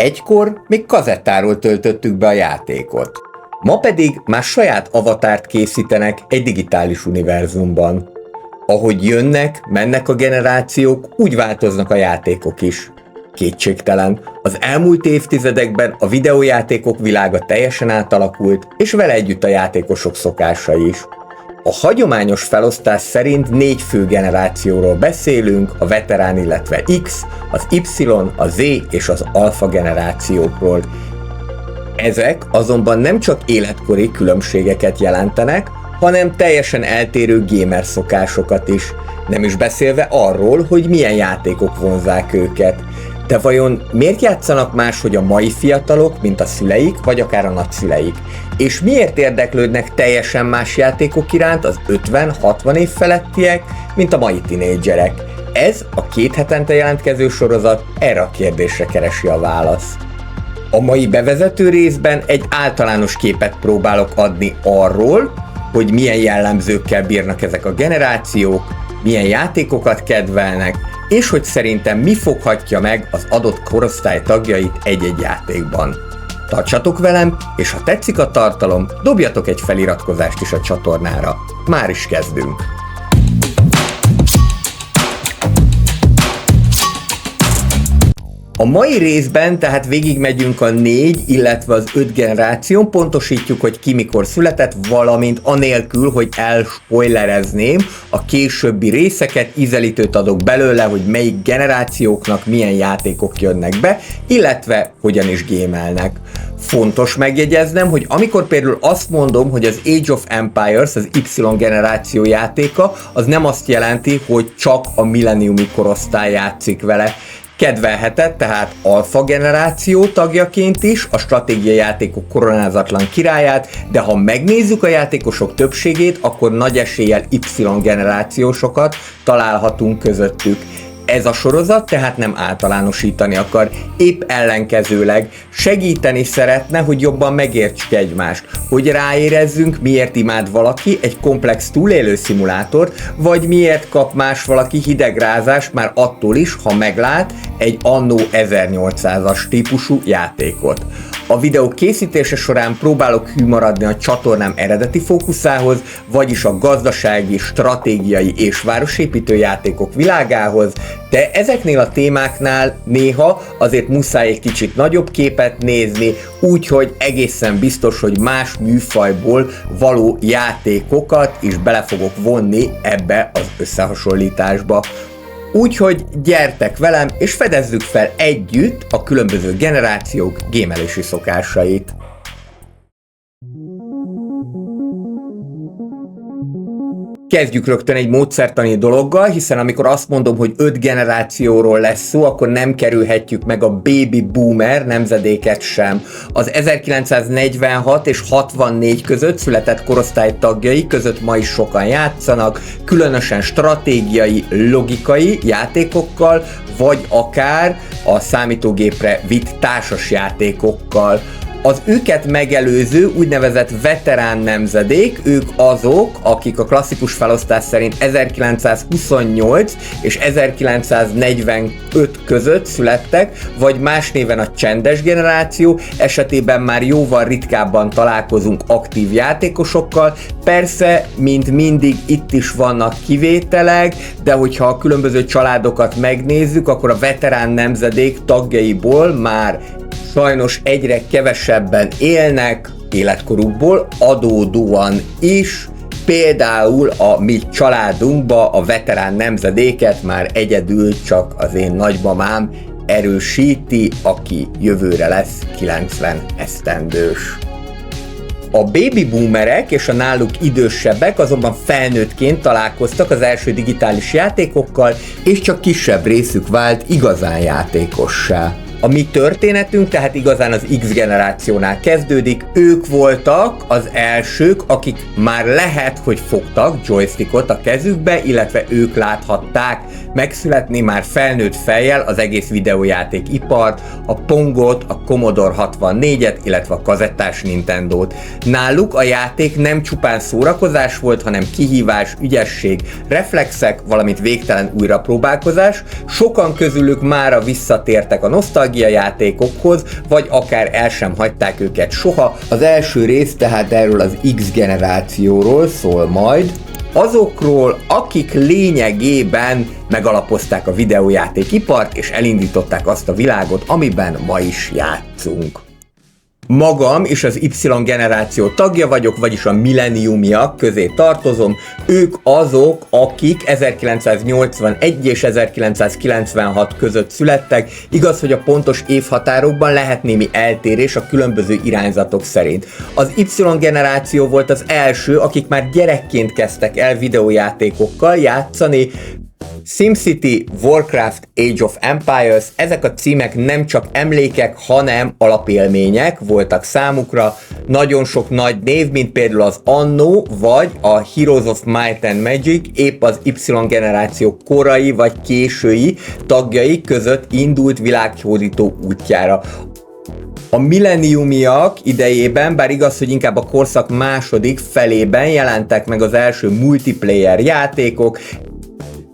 Egykor még kazettáról töltöttük be a játékot. Ma pedig már saját avatárt készítenek egy digitális univerzumban. Ahogy jönnek, mennek a generációk, úgy változnak a játékok is. Kétségtelen, az elmúlt évtizedekben a videójátékok világa teljesen átalakult, és vele együtt a játékosok szokásai is. A hagyományos felosztás szerint 4 fő generációról beszélünk, a veterán, illetve X, az Y, a Z és az alfa generációkról. Ezek azonban nem csak életkori különbségeket jelentenek, hanem teljesen eltérő gamer szokásokat is, nem is beszélve arról, hogy milyen játékok vonzzák őket. De vajon miért játszanak máshogy a mai fiatalok, mint a szüleik, vagy akár a nagyszüleik? És miért érdeklődnek teljesen más játékok iránt az 50-60 év felettiek, mint a mai tinédzserek? Ez a 2 hetente jelentkező sorozat erre a kérdésre keresi a választ. A mai bevezető részben egy általános képet próbálok adni arról, hogy milyen jellemzőkkel bírnak ezek a generációk, milyen játékokat kedvelnek, és hogy szerintem mi foghatja meg az adott korosztály tagjait egy-egy játékban. Tartsatok velem, és ha tetszik a tartalom, dobjatok egy feliratkozást is a csatornára. Már is kezdünk! A mai részben tehát végigmegyünk a 4, illetve az 5 generáción, pontosítjuk, hogy ki mikor született, valamint anélkül, hogy elspoilerezném a későbbi részeket, ízelítőt adok belőle, hogy melyik generációknak milyen játékok jönnek be, illetve hogyan is gémelnek. Fontos megjegyeznem, hogy amikor például azt mondom, hogy az Age of Empires az Y generáció játéka, az nem azt jelenti, hogy csak a milleniumi korosztály játszik vele. Kedvelhetett tehát alfa generáció tagjaként is a stratégiai játékok koronázatlan királyát, de ha megnézzük a játékosok többségét, akkor nagy eséllyel Y generációsokat találhatunk közöttük. Ez a sorozat tehát nem általánosítani akar, épp ellenkezőleg segíteni szeretne, hogy jobban megértsük egymást, hogy ráérezzünk, miért imád valaki egy komplex túlélő szimulátort, vagy miért kap más valaki hidegrázást már attól is, ha meglát egy anno 1800-as típusú játékot. A videó készítése során próbálok hű maradni a csatornám eredeti fókuszához, vagyis a gazdasági, stratégiai és városépítő játékok világához, de ezeknél a témáknál néha azért muszáj egy kicsit nagyobb képet nézni, úgyhogy egészen biztos, hogy más műfajból való játékokat is bele fogok vonni ebbe az összehasonlításba. Úgyhogy gyertek velem, és fedezzük fel együtt a különböző generációk gémelési szokásait. Kezdjük rögtön egy módszertani dologgal, hiszen amikor azt mondom, hogy 5 generációról lesz szó, akkor nem kerülhetjük meg a baby boomer nemzedéket sem. Az 1946 és 64 között született korosztály tagjai között ma is sokan játszanak, különösen stratégiai, logikai játékokkal, vagy akár a számítógépre vitt társas játékokkal. Az őket megelőző úgynevezett veterán nemzedék, ők azok, akik a klasszikus felosztás szerint 1928 és 1945 között születtek, vagy más néven a csendes generáció, esetében már jóval ritkábban találkozunk aktív játékosokkal. Persze, mint mindig itt is vannak kivételek, de hogyha a különböző családokat megnézzük, akkor a veterán nemzedék tagjaiból már sajnos egyre kevesebben élnek életkorukból adódóan is, például a mi családunkba a veterán nemzedéket már egyedül csak az én nagymamám erősíti, aki jövőre lesz 90 esztendős. A baby boomerek és a náluk idősebbek azonban felnőttként találkoztak az első digitális játékokkal, és csak kisebb részük vált igazán játékossá. A mi történetünk tehát igazán az X generációnál kezdődik, ők voltak az elsők, akik már lehet, hogy fogtak joystickot a kezükbe, illetve ők láthatták megszületni már felnőtt fejjel az egész videójáték ipart, a Pongot, a Commodore 64-et, illetve a kazettás Nintendót. Náluk a játék nem csupán szórakozás volt, hanem kihívás, ügyesség, reflexek, valamint végtelen újrapróbálkozás. Sokan közülük mára visszatértek a nosztalgia nosztalgia játékokhoz, vagy akár el sem hagyták őket soha. Az első rész tehát erről az X generációról szól majd, azokról, akik lényegében megalapozták a videójátékipart, és elindították azt a világot, amiben ma is játszunk. Magam is az Y generáció tagja vagyok, vagyis a millenniumiak közé tartozom. Ők azok, akik 1981 és 1996 között születtek. Igaz, hogy a pontos évhatárokban lehet némi eltérés a különböző irányzatok szerint. Az Y generáció volt az első, akik már gyerekként kezdtek el videójátékokkal játszani. SimCity, Warcraft, Age of Empires, ezek a címek nem csak emlékek, hanem alapélmények voltak számukra. Nagyon sok nagy név, mint például az Anno, vagy a Heroes of Might and Magic, épp az Y generáció korai vagy késői tagjai között indult világhódító útjára. A millenniumiak idejében, bár igaz, hogy inkább a korszak második felében jelentek meg az első multiplayer játékok,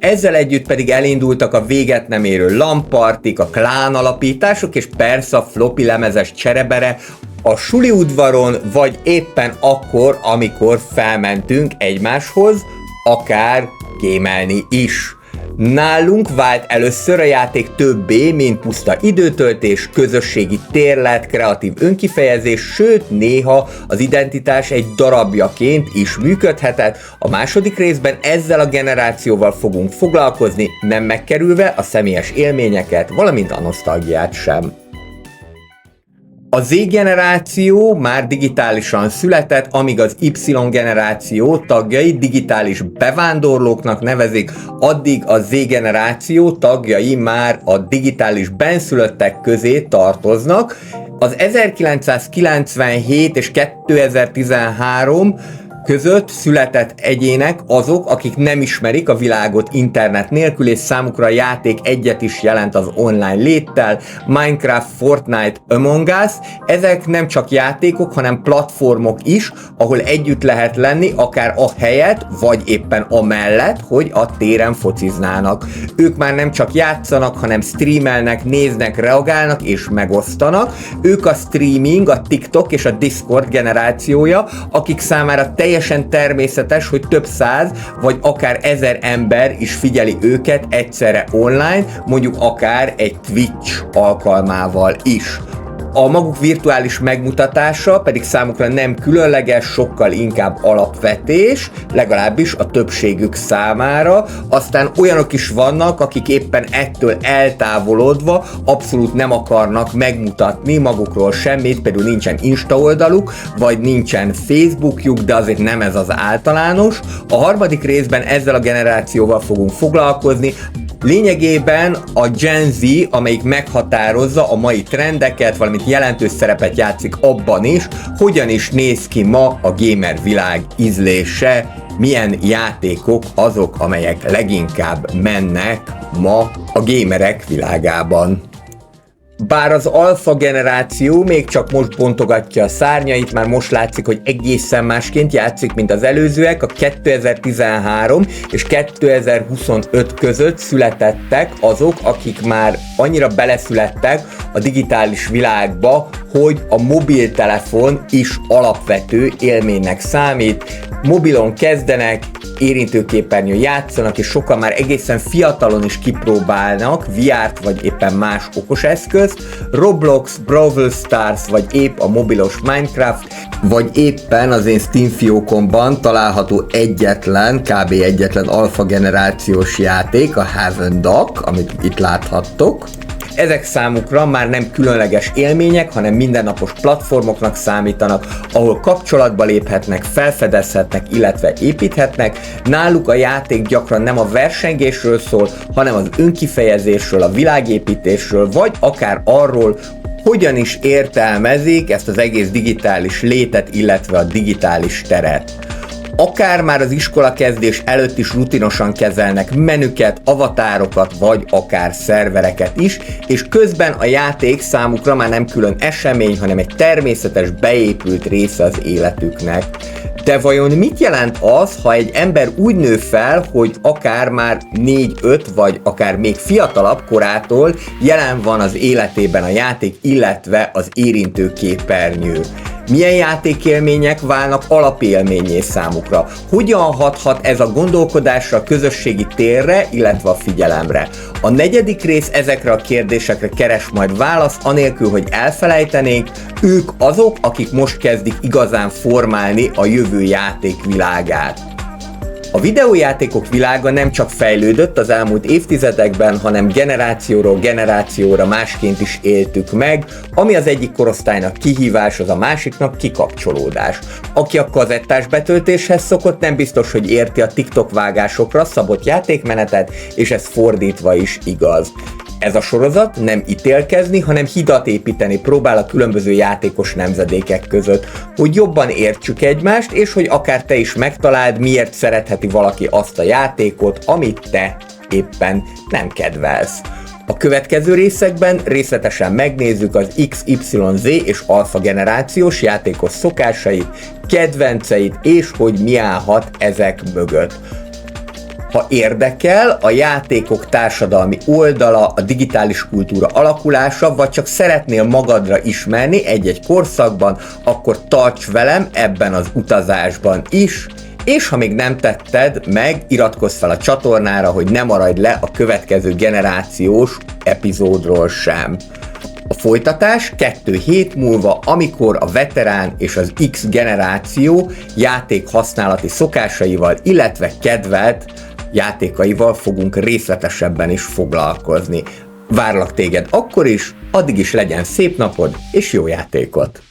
ezzel együtt pedig elindultak a véget nem érő LAN-partik, a klán alapítások, és persze a floppy lemezes cserebere a suli udvaron, vagy éppen akkor, amikor felmentünk egymáshoz, akár gémelni is. Nálunk vált először a játék többé, mint puszta időtöltés, közösségi térlet, kreatív önkifejezés, sőt néha az identitás egy darabjaként is működhetett. A második részben ezzel a generációval fogunk foglalkozni, nem megkerülve a személyes élményeket, valamint a nosztalgiát sem. A Z generáció már digitálisan született, amíg az Y generáció tagjai digitális bevándorlóknak nevezik, addig a Z generáció tagjai már a digitális benszülöttek közé tartoznak. Az 1997 és 2013 között született egyének azok, akik nem ismerik a világot internet nélkül, és számukra a játék egyet is jelent az online léttel. Minecraft, Fortnite, Among Us, ezek nem csak játékok, hanem platformok is, ahol együtt lehet lenni, akár a helyet, vagy éppen amellett, hogy a téren fociznának. Ők már nem csak játszanak, hanem streamelnek, néznek, reagálnak és megosztanak. Ők a streaming, a TikTok és a Discord generációja, akik számára teljesen természetes, hogy több száz vagy akár 1000 ember is figyeli őket egyszerre online, mondjuk akár egy Twitch alkalmával is. A maguk virtuális megmutatása pedig számukra nem különleges, sokkal inkább alapvetés, legalábbis a többségük számára. Aztán olyanok is vannak, akik éppen ettől eltávolodva abszolút nem akarnak megmutatni magukról semmit, például nincsen Insta oldaluk, vagy nincsen Facebookjuk, de azért nem ez az általános. A harmadik részben ezzel a generációval fogunk foglalkozni. Lényegében a Gen Z, amelyik meghatározza a mai trendeket, valamint jelentős szerepet játszik abban is, hogyan is néz ki ma a gamer világ ízlése, milyen játékok azok, amelyek leginkább mennek ma a gamerek világában. Bár az alfa generáció még csak most bontogatja a szárnyait, már most látszik, hogy egészen másként játszik, mint az előzőek. A 2013 és 2025 között születettek azok, akik már annyira beleszülettek a digitális világba, hogy a mobiltelefon is alapvető élménynek számít. Mobilon kezdenek, érintőképernyőn játszanak, és sokan már egészen fiatalon is kipróbálnak VR-t vagy éppen más okos eszközt, Roblox, Brawl Stars vagy épp a mobilos Minecraft, vagy éppen az én Steam fiókomban található kb. egyetlen alfa generációs játék, a Haven Dog, amit itt láthattok. Ezek számukra már nem különleges élmények, hanem mindennapos platformoknak számítanak, ahol kapcsolatba léphetnek, felfedezhetnek, illetve építhetnek. Náluk a játék gyakran nem a versengésről szól, hanem az önkifejezésről, a világépítésről, vagy akár arról, hogyan is értelmezik ezt az egész digitális létet, illetve a digitális teret. Akár már az iskolakezdés előtt is rutinosan kezelnek menüket, avatárokat, vagy akár szervereket is, és közben a játék számukra már nem külön esemény, hanem egy természetes, beépült része az életüknek. De vajon mit jelent az, ha egy ember úgy nő fel, hogy akár már 4-5 vagy akár még fiatalabb korától jelen van az életében a játék, illetve az érintő képernyő? Milyen játékélmények válnak alapélményé számukra? Hogyan hathat ez a gondolkodásra, a közösségi térre, illetve a figyelemre? A 4. rész ezekre a kérdésekre keres majd választ, anélkül, hogy elfelejtenénk, ők azok, akik most kezdik igazán formálni a jövő játékvilágát. A videójátékok világa nem csak fejlődött az elmúlt évtizedekben, hanem generációról generációra másként is éltük meg, ami az egyik korosztálynak kihívás, az a másiknak kikapcsolódás. Aki a kazettás betöltéshez szokott, nem biztos, hogy érti a TikTok vágásokra szabott játékmenetet, és ez fordítva is igaz. Ez a sorozat nem ítélkezni, hanem hidat építeni próbál a különböző játékos nemzedékek között, hogy jobban értsük egymást, és hogy akár te is megtaláld, miért szeretheti valaki azt a játékot, amit te éppen nem kedvelsz. A következő részekben részletesen megnézzük az XYZ és alfa generációs játékos szokásait, kedvenceit, és hogy mi állhat ezek mögött. Ha érdekel a játékok társadalmi oldala, a digitális kultúra alakulása, vagy csak szeretnél magadra ismerni egy-egy korszakban, akkor tarts velem ebben az utazásban is, és ha még nem tetted meg, iratkozz fel a csatornára, hogy ne maradj le a következő generációs epizódról sem. A folytatás 2 hét múlva, amikor a veterán és az X generáció játék használati szokásaival, illetve kedvelt játékaival fogunk részletesebben is foglalkozni. Várlak téged akkor is, addig is legyen szép napod és jó játékot!